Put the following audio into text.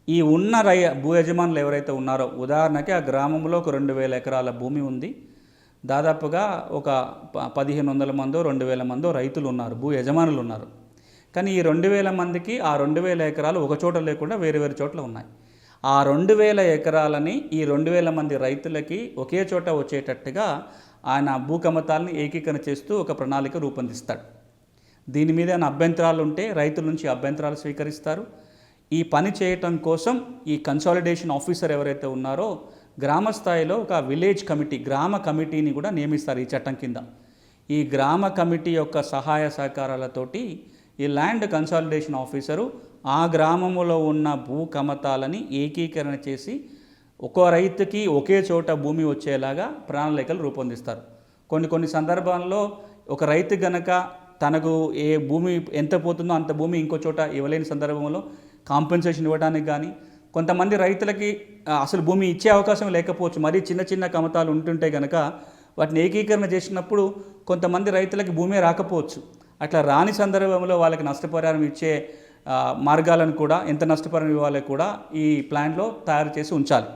ఈ ఉన్న భూ యజమానులు ఎవరైతే ఉన్నారో, ఉదాహరణకి ఆ గ్రామంలో ఒక 2000 ఎకరాల భూమి ఉంది. దాదాపుగా ఒక 1500 మందో 2000 మందో రైతులు ఉన్నారు, భూ యజమానులు ఉన్నారు. కానీ ఈ 2000 మందికి ఆ 2000 ఎకరాలు ఒక చోట లేకుండా వేరు వేరు చోట్ల ఉన్నాయి. ఆ 2000 ఎకరాలని ఈ 2000 మంది రైతులకి ఒకే చోట వచ్చేటట్టుగా ఆయన భూ కమతాలని ఏకీకరణ చేస్తూ ఒక ప్రణాళిక రూపొందిస్తాడు. దీని మీద ఏమైనా అభ్యంతరాలు ఉంటే రైతుల నుంచి అభ్యంతరాలు స్వీకరిస్తారు. ఈ పని చేయటం కోసం ఈ కన్సాలిడేషన్ ఆఫీసర్ ఎవరైతే ఉన్నారో గ్రామ స్థాయిలో ఒక విలేజ్ కమిటీ, గ్రామ కమిటీని కూడా నియమిస్తారు ఈ చట్టం కింద. ఈ గ్రామ కమిటీ యొక్క సహాయ సహకారాలతోటి ఈ ల్యాండ్ కన్సాలిడేషన్ ఆఫీసరు ఆ గ్రామంలో ఉన్న భూ కమతాలని ఏకీకరణ చేసి ఒక్కో రైతుకి ఒకే చోట భూమి వచ్చేలాగా ప్రణాళికలు రూపొందిస్తారు. కొన్ని సందర్భాల్లో ఒక రైతు గనక తనకు ఏ భూమి ఎంత పోతుందో అంత భూమి ఇంకో చోట ఇవ్వలేని సందర్భంలో కాంపెన్సేషన్ ఇవ్వడానికి కానీ, కొంతమంది రైతులకి అసలు భూమి ఇచ్చే అవకాశం లేకపోవచ్చు. మరీ చిన్న చిన్న కమతాలు ఉంటుంటే కనుక వాటిని ఏకీకరణ చేసినప్పుడు కొంతమంది రైతులకి భూమే రాకపోవచ్చు. అట్లా రాని సందర్భంలో వాళ్ళకి నష్టపరిహారం ఇచ్చే మార్గాలను కూడా, ఎంత నష్టపరిహారం ఇవ్వాలో కూడా ఈ ప్లాన్లో తయారు చేసి ఉంచాలి.